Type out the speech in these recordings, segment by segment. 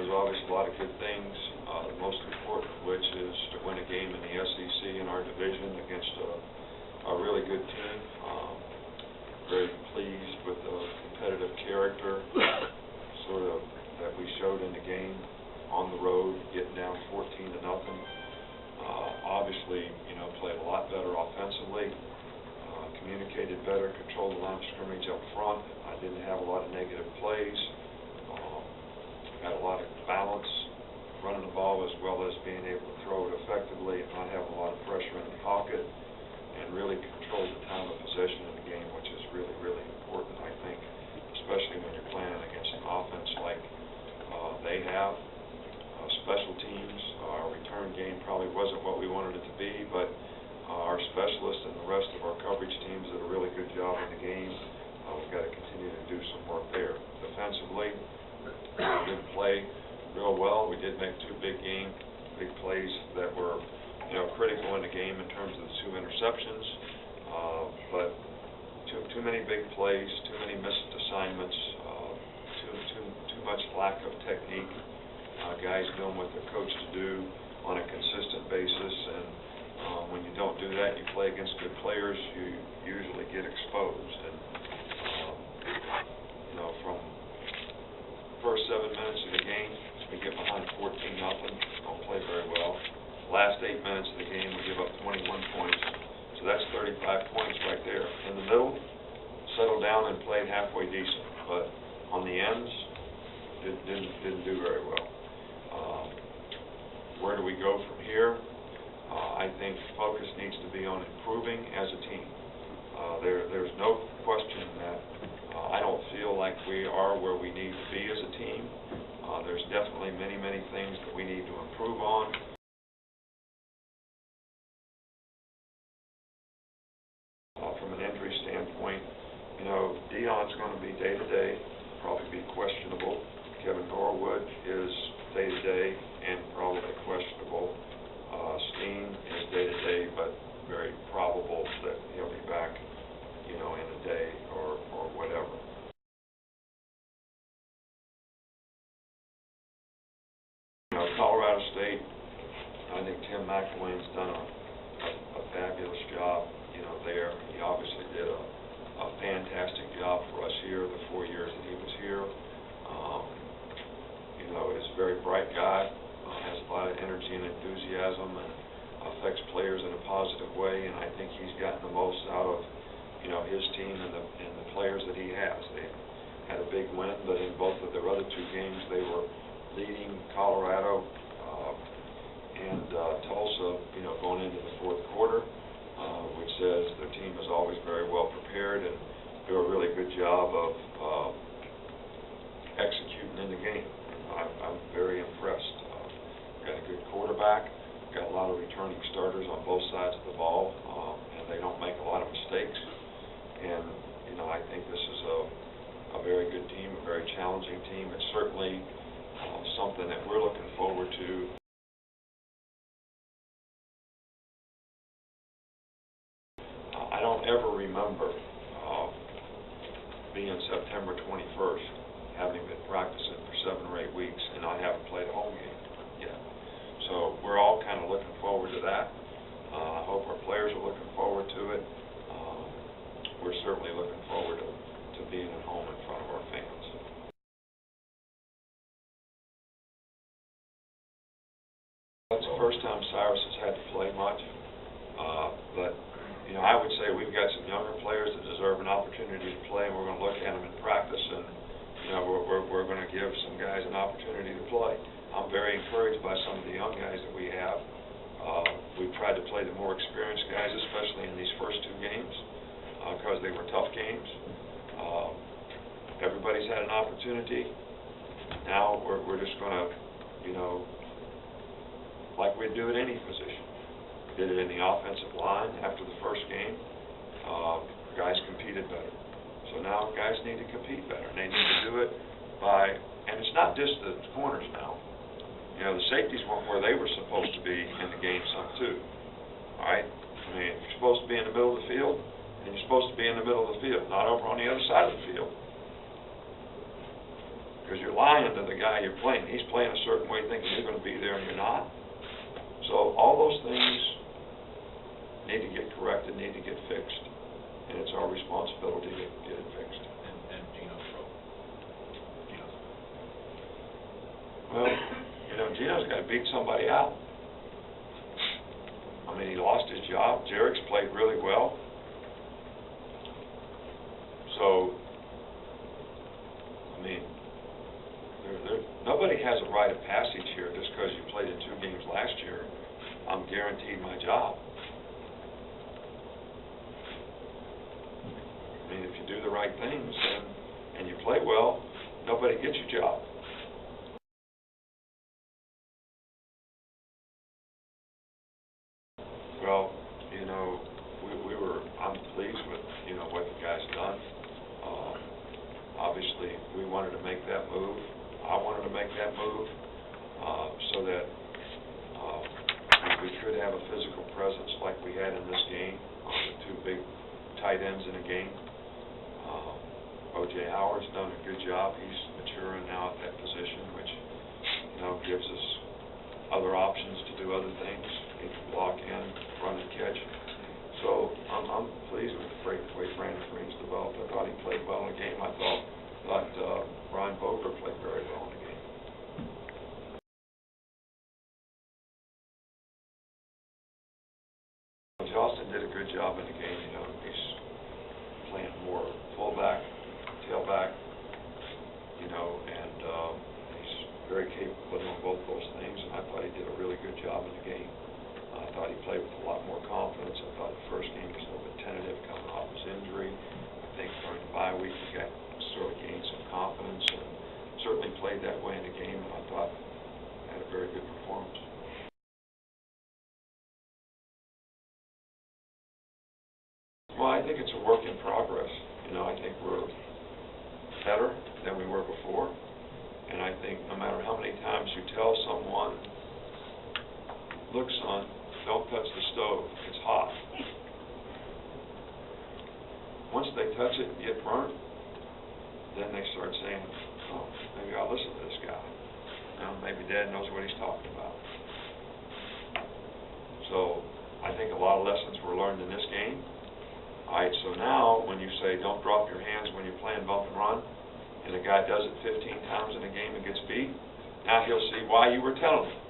there's obviously a lot of good things, the most important of which is to win a game in the SEC in our division against a really good team. Very pleased with the competitive character sort of that we showed in the game on the road, getting down 14-0. Obviously, played a lot better offensively, communicated better, controlled the line of scrimmage up front. I didn't have a lot of negative plays. Had a lot of balance running the ball as well as being able to throw it effectively and not have a lot of pressure in the pocket, and really control the time of possession in the game, which is really, really important, I think, especially when you're playing against an offense like they have. Special teams, our return game probably wasn't what we wanted it to be, but our specialists and the rest of our coverage teams did a really good job in the game. We've got to continue to do some work there. Defensively, we didn't play real well. We did make two big plays that were critical in the game in terms of the two interceptions, but too many big plays, too many missed assignments, too much lack of technique. Guys doing what they're coached to do on a consistent basis, and when you don't do that, you play against good players, you usually get exposed. And from first 7 minutes of the game, we get behind 14-0, don't play very well. Last 8 minutes of the game, we give up 21 points, so that's 35 points right there. In the middle, settled down and played halfway decent, but on the ends, didn't do very well. Where do we go from here? I think focus needs to be on improving as a team. There's no question that I don't feel like we are where we need to be as a team. There's definitely many, many things that we need to improve on. From an injury standpoint, Deion's going to be day-to-day, probably be questionable. Kevin Norwood is day-to-day and probably questionable. Steen is day-to-day, but very probable that he'll be back, in a day or whatever. Colorado State, I think Tim McElwain's done a fabulous job, there. He obviously did a fantastic job for us here the 4 years that he was here. Is a very bright guy, has a lot of energy and enthusiasm, and affects players in a positive way, and I think he's gotten the most out of, his team and the players that he has. They had a big win, but in both of their other two games, they were leading Colorado and Tulsa, going into the fourth quarter, which says their team is always very well prepared and do a really good job of executing in the game. I'm very impressed. Got a good quarterback, got a lot of returning starters on both sides of the ball, and they don't make a lot of mistakes. And, I think this is a very good team, a very challenging team. It's certainly something that we're looking forward to. I don't ever remember being September 21st, having been practicing for 7 or 8 weeks, and I haven't played a home game yet. So we're all kind of looking forward to that. I hope our players are looking forward to it. We're certainly looking forward to being at home in front of our fans. That's the first time Cyrus has had to play much, but I would say we've got some younger players that deserve an opportunity to play, and we're going to look at them in practice, and we're going to give some guys an opportunity to play. I'm very encouraged by some of the young guys that we have. We've tried to play the more experienced guys, especially in these first 2 games, because they were tough games. Everybody's had an opportunity. Now we're just going to, like we'd do at any position. We did it in the offensive line after the first game. Guys competed better. So now guys need to compete better, and they need to do it by, and it's not just the corners now. The safeties weren't where they were supposed to be in the game some too. All right? I mean, if you're supposed to be in the middle of the field, then you're supposed to be in the middle of the field, not over on the other side of the field. Because your lying to the guy you're playing. He's playing a certain way thinking you're going to be there and you're not. So all those things need to get corrected, need to get fixed, and it's our responsibility to get it fixed. And Gino's role. Well, Gino's got to beat somebody out. I mean, he lost his job. Jarek's played really well. So, I mean, nobody has a rite of passage here just because you played in 2 games last year. I'm guaranteed my job. I mean, if you do the right things and you play well, nobody gets your job. Well, I'm pleased with, what the guy's done. Obviously, we wanted to make that move. I wanted to make that move so that we could have a physical presence like we had in this game, with 2 big tight ends in a game. O.J. Howard's done a good job. He's maturing now at that position, which, gives us other options to do other things. He can block in, run and catch. So I'm pleased with the way Brandon Green's developed. I thought he played well in the game. I thought Ryan Boger played very well in the game. Justin did a good job in the game. He's playing more fullback, tailback, and he's very capable of both those things. And I thought he did a really good job in the game. I thought he played with a lot more confidence. I thought the first game was a little bit tentative coming off his injury. I think during the bye week he got sort of gained some confidence and certainly played that way in the game, and I thought had a very good performance. Well, I think it's a work in progress. I think we're better than we were before, and I think no matter how many times you tell someone, look, son, don't touch the stove, it's hot. Once they touch it and get burnt, then they start saying, oh, maybe I'll listen to this guy. Maybe Dad knows what he's talking about. So I think a lot of lessons were learned in this game. All right, so now when you say don't drop your hands when you're playing bump and run, and the guy does it 15 times in a game and gets beat, now he'll see why you were telling him.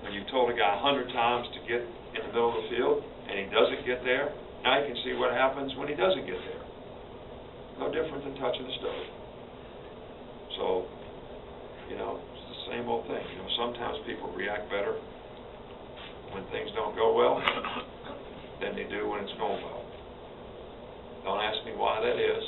When you told a guy 100 times to get in the middle of the field and he doesn't get there, now you can see what happens when he doesn't get there. No different than touching the stove. So, it's the same old thing. Sometimes people react better when things don't go well than they do when it's going well. Don't ask me why that is.